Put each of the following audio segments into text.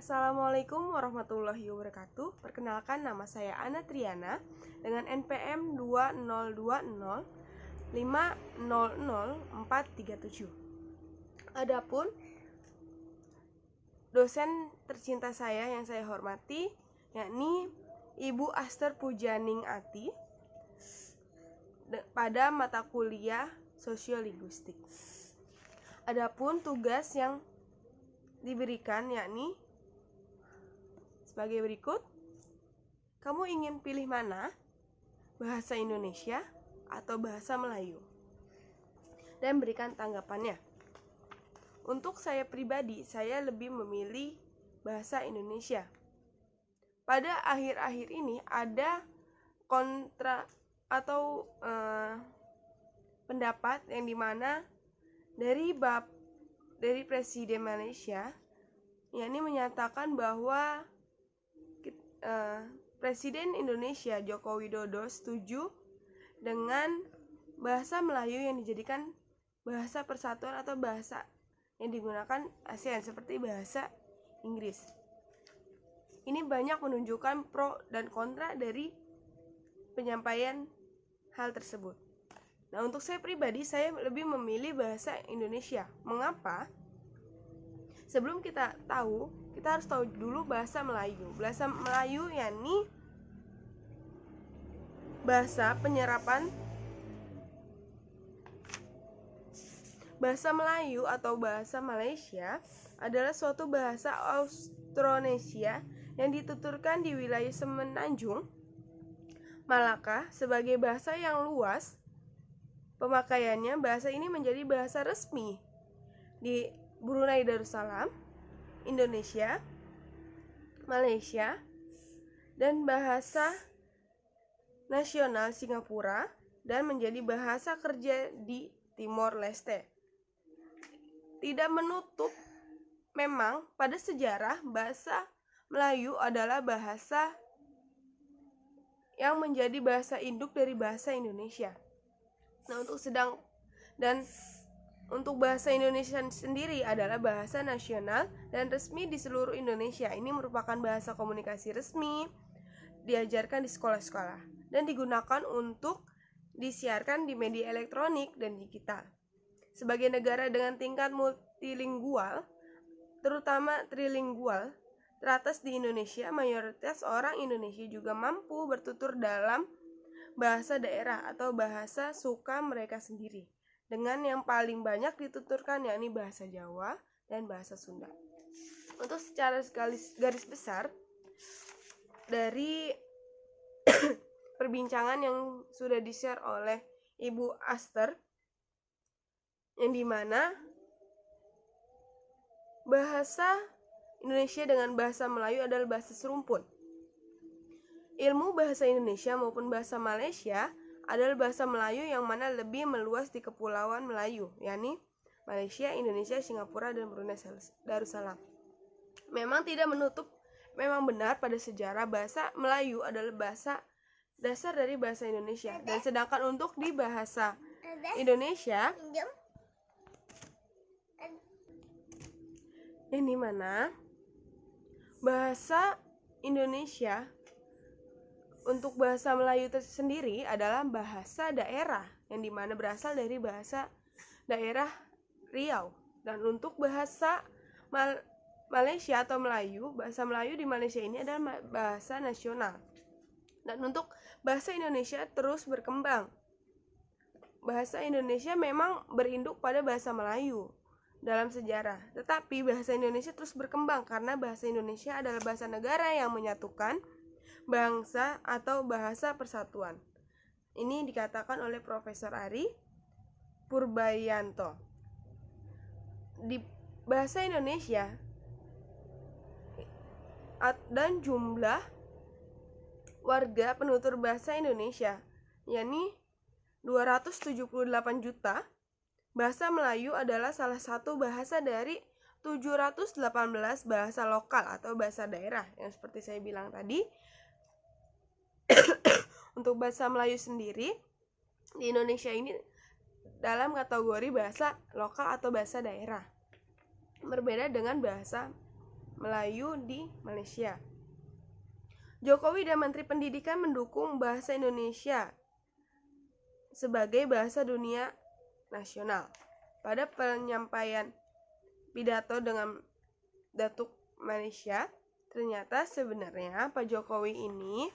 Assalamualaikum warahmatullahi wabarakatuh. Perkenalkan, nama saya Ana Triana dengan NPM 2020500437. Adapun dosen tercinta saya yang saya hormati yakni Ibu Aster Pujaning-Ati pada mata kuliah Sosiolinguistik. Adapun tugas yang diberikan yakni sebagai berikut. Kamu ingin pilih mana? Bahasa Indonesia atau bahasa Melayu? Dan berikan tanggapannya. Untuk saya pribadi, saya lebih memilih bahasa Indonesia. Pada akhir-akhir ini ada kontra atau pendapat yang dimana dari Presiden Malaysia yakni menyatakan bahwa Presiden Indonesia Joko Widodo setuju dengan bahasa Melayu yang dijadikan bahasa persatuan atau bahasa yang digunakan ASEAN seperti bahasa Inggris. Ini banyak menunjukkan pro dan kontra dari penyampaian hal tersebut. Nah, untuk saya pribadi, saya lebih memilih bahasa Indonesia. Mengapa? Sebelum kita tahu, kita harus tahu dulu bahasa Melayu. Bahasa Melayu yakni bahasa penyerapan. Bahasa Melayu atau bahasa Malaysia adalah suatu bahasa Austronesia yang dituturkan di wilayah Semenanjung Malaka sebagai bahasa yang luas. Pemakaiannya, bahasa ini menjadi bahasa resmi di Brunei Darussalam, Indonesia, Malaysia, dan bahasa nasional Singapura, dan menjadi bahasa kerja di Timor Leste. Tidak menutup, memang pada sejarah bahasa Melayu adalah bahasa yang menjadi bahasa induk dari bahasa Indonesia. Nah, untuk bahasa Indonesia sendiri adalah bahasa nasional dan resmi di seluruh Indonesia. Ini merupakan bahasa komunikasi resmi, diajarkan di sekolah-sekolah, dan digunakan untuk disiarkan di media elektronik dan digital. Sebagai negara dengan tingkat multilingual, terutama trilingual, teratas di Indonesia, mayoritas orang Indonesia juga mampu bertutur dalam bahasa daerah atau bahasa suka mereka sendiri, dengan yang paling banyak dituturkan yakni bahasa Jawa dan bahasa Sunda. Untuk secara garis besar dari perbincangan yang sudah di-share oleh Ibu Aster, yang dimana bahasa Indonesia dengan bahasa Melayu adalah bahasa serumpun. Ilmu bahasa Indonesia maupun bahasa Malaysia adalah bahasa Melayu yang mana lebih meluas di Kepulauan Melayu, yakni Malaysia, Indonesia, Singapura, dan Brunei Darussalam. Memang benar pada sejarah bahasa Melayu adalah bahasa dasar dari bahasa Indonesia, dan sedangkan untuk di bahasa Indonesia yang dimana bahasa Indonesia untuk bahasa Melayu sendiri adalah bahasa daerah yang dimana berasal dari bahasa daerah Riau. Dan untuk bahasa Malaysia atau Melayu, bahasa Melayu di Malaysia ini adalah bahasa nasional. Dan untuk bahasa Indonesia terus berkembang. Bahasa Indonesia memang berinduk pada bahasa Melayu dalam sejarah, tetapi bahasa Indonesia terus berkembang karena bahasa Indonesia adalah bahasa negara yang menyatukan bangsa atau bahasa persatuan. Ini dikatakan oleh Profesor Ari Purbayanto. Di bahasa Indonesia dan jumlah warga penutur bahasa Indonesia yakni 278 juta. Bahasa Melayu adalah salah satu bahasa dari 718 bahasa lokal atau bahasa daerah yang seperti saya bilang tadi. Untuk bahasa Melayu sendiri di Indonesia ini dalam kategori bahasa lokal atau bahasa daerah, berbeda dengan bahasa Melayu di Malaysia. Jokowi dan Menteri Pendidikan mendukung bahasa Indonesia sebagai bahasa dunia nasional. Pada penyampaian pidato dengan Datuk Malaysia, ternyata sebenarnya Pak Jokowi ini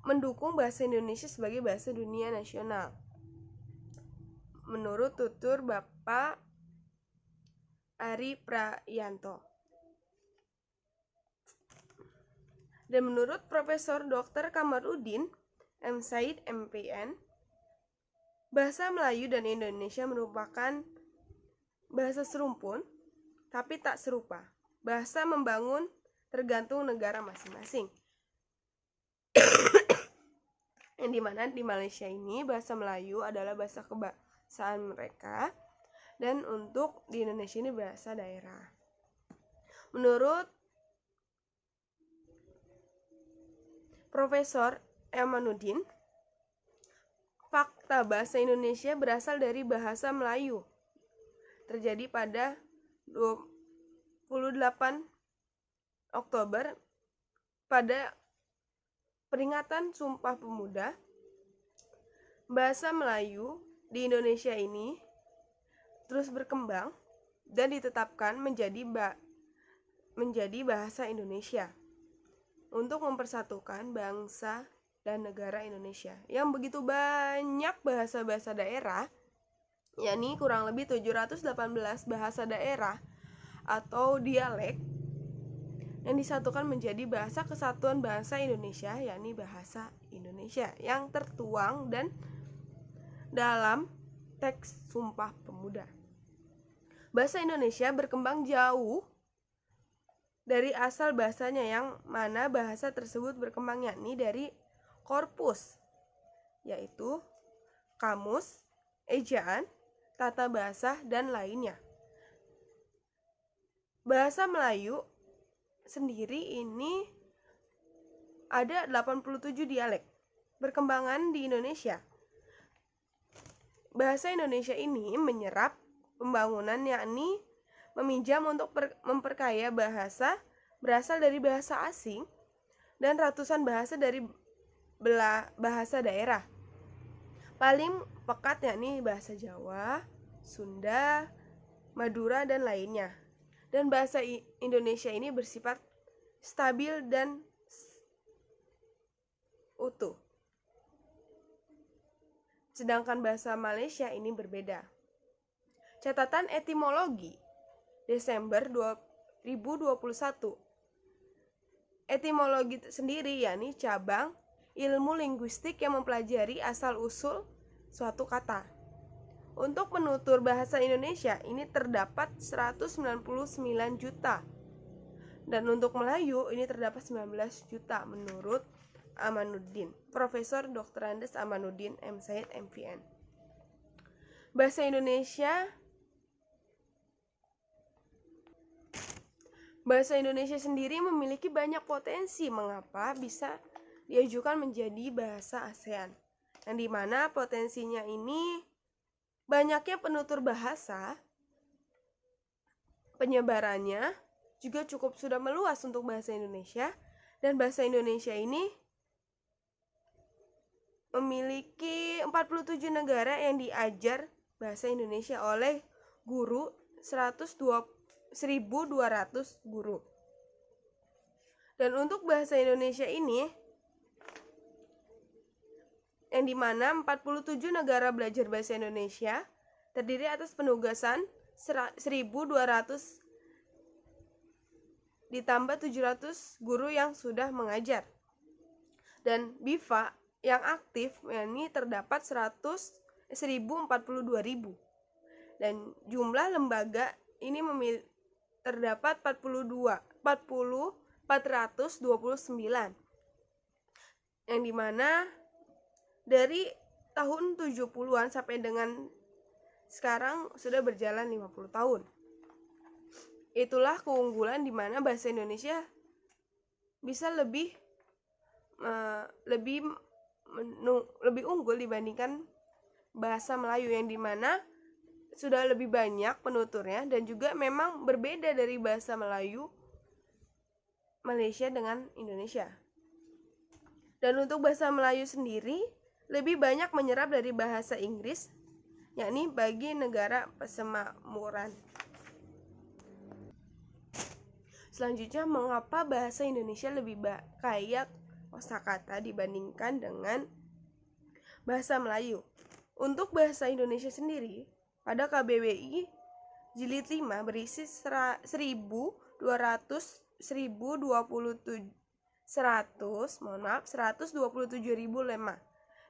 mendukung bahasa Indonesia sebagai bahasa dunia nasional. Menurut tutur Bapak Ari Prayanto. Dan menurut Profesor Dr. Kamarudin M. Said MPN, bahasa Melayu dan Indonesia merupakan bahasa serumpun, tapi tak serupa. Bahasa membangun tergantung negara masing-masing. Yang dimana di Malaysia ini bahasa Melayu adalah bahasa kebangsaan mereka, dan untuk di Indonesia ini bahasa daerah. Menurut Profesor Amanuddin, fakta bahasa Indonesia berasal dari bahasa Melayu. Terjadi pada 28 Oktober pada peringatan Sumpah Pemuda. Bahasa Melayu di Indonesia ini terus berkembang dan ditetapkan menjadi bahasa Indonesia untuk mempersatukan bangsa dan negara Indonesia yang begitu banyak bahasa-bahasa daerah, yakni kurang lebih 718 bahasa daerah atau dialek yang disatukan menjadi bahasa kesatuan bangsa Indonesia, yakni bahasa Indonesia yang tertuang dan dalam teks Sumpah Pemuda. Bahasa Indonesia berkembang jauh dari asal bahasanya, yang mana bahasa tersebut berkembang yakni dari korpus, yaitu kamus, ejaan, tata bahasa, dan lainnya. Bahasa Melayu sendiri ini ada 87 dialek berkembangan di Indonesia. Bahasa Indonesia ini menyerap pembangunan, yakni meminjam untuk memperkaya bahasa berasal dari bahasa asing dan ratusan bahasa dari bahasa daerah. Paling pekat yakni bahasa Jawa, Sunda, Madura, dan lainnya. Dan bahasa Indonesia ini bersifat stabil dan utuh. Sedangkan bahasa Malaysia ini berbeda. Catatan etimologi Desember 2021. Etimologi sendiri yakni cabang ilmu linguistik yang mempelajari asal-usul suatu kata. Untuk penutur bahasa Indonesia ini terdapat 199 juta. Dan untuk Melayu ini terdapat 19 juta menurut Amanuddin, Profesor Dr. Andes Amanuddin M. Said MPN. Bahasa Indonesia sendiri memiliki banyak potensi mengapa bisa diajukan menjadi bahasa ASEAN. Yang dimana potensinya ini banyaknya penutur bahasa, penyebarannya juga cukup sudah meluas untuk bahasa Indonesia, dan bahasa Indonesia ini memiliki 47 negara yang diajar bahasa Indonesia oleh guru 1.200 guru. Dan untuk bahasa Indonesia ini, yang dimana 47 negara belajar bahasa Indonesia, terdiri atas penugasan 1.200 ditambah 700 guru yang sudah mengajar. Dan BIFA yang aktif ini terdapat 1.042.000. Dan jumlah lembaga ini terdapat 429. Yang dimana dari tahun 70-an sampai dengan sekarang sudah berjalan 50 tahun. Itulah keunggulan di mana bahasa Indonesia bisa lebih unggul dibandingkan bahasa Melayu, yang dimana sudah lebih banyak penuturnya dan juga memang berbeda dari bahasa Melayu Malaysia dengan Indonesia. Dan untuk bahasa Melayu sendiri lebih banyak menyerap dari bahasa Inggris, yakni bagi negara persemakmuran. Selanjutnya, mengapa bahasa Indonesia lebih kaya kosakata dibandingkan dengan bahasa Melayu? Untuk bahasa Indonesia sendiri, pada KBBI Jilid 5 berisi 127 ribu lemma.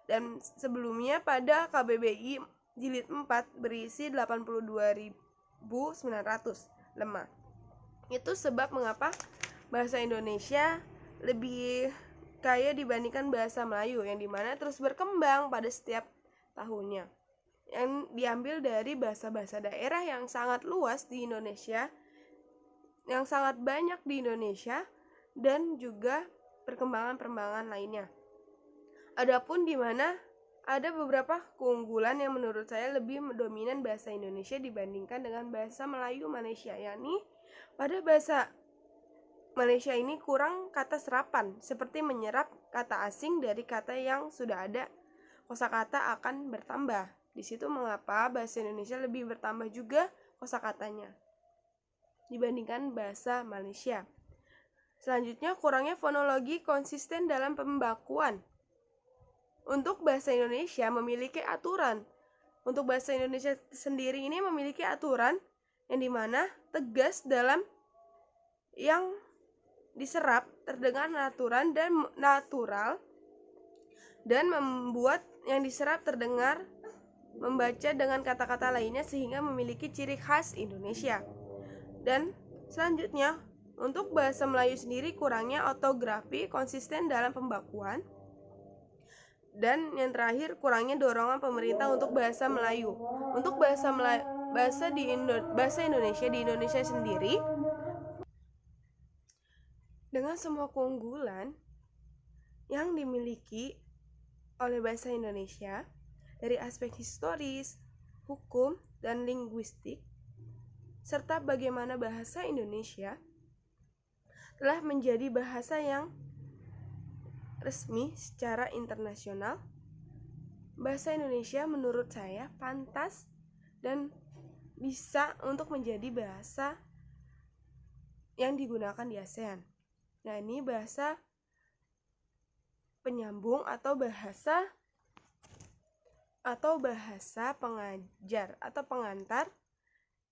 Dan sebelumnya pada KBBI Jilid 4 berisi 82.900 lemma. Itu sebab mengapa bahasa Indonesia lebih kaya dibandingkan bahasa Melayu, yang dimana terus berkembang pada setiap tahunnya, yang diambil dari bahasa-bahasa daerah yang sangat luas di Indonesia, yang sangat banyak di Indonesia, dan juga perkembangan-perkembangan lainnya. Adapun di mana ada beberapa keunggulan yang menurut saya lebih dominan bahasa Indonesia dibandingkan dengan bahasa Melayu Malaysia, yakni pada bahasa Malaysia ini kurang kata serapan, seperti menyerap kata asing dari kata yang sudah ada, kosakata akan bertambah. Di situ mengapa bahasa Indonesia lebih bertambah juga kosakatanya dibandingkan bahasa Malaysia. Selanjutnya, kurangnya fonologi konsisten dalam pembakuan. Untuk bahasa Indonesia memiliki aturan. Untuk bahasa Indonesia sendiri ini memiliki aturan yang dimana tegas dalam yang diserap terdengar natural dan membuat yang diserap terdengar membaca dengan kata-kata lainnya sehingga memiliki ciri khas Indonesia. Dan selanjutnya, untuk bahasa Melayu sendiri kurangnya ortografi konsisten dalam pembakuan. Dan yang terakhir, kurangnya dorongan pemerintah untuk bahasa Melayu. Untuk bahasa Indonesia di Indonesia sendiri, dengan semua keunggulan yang dimiliki oleh bahasa Indonesia dari aspek historis, hukum, dan linguistik, serta bagaimana bahasa Indonesia telah menjadi bahasa yang resmi secara internasional, bahasa Indonesia menurut saya pantas dan bisa untuk menjadi bahasa yang digunakan di ASEAN. Nah, ini bahasa penyambung atau bahasa pengajar atau pengantar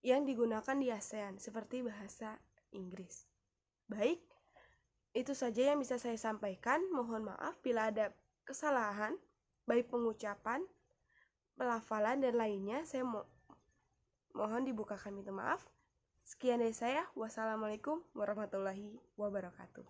yang digunakan di ASEAN seperti bahasa Inggris. Baik, itu saja yang bisa saya sampaikan. Mohon maaf bila ada kesalahan, baik pengucapan, pelafalan, dan lainnya. Saya mohon dibukakan pintu maaf. Sekian dari saya. Wassalamualaikum warahmatullahi wabarakatuh.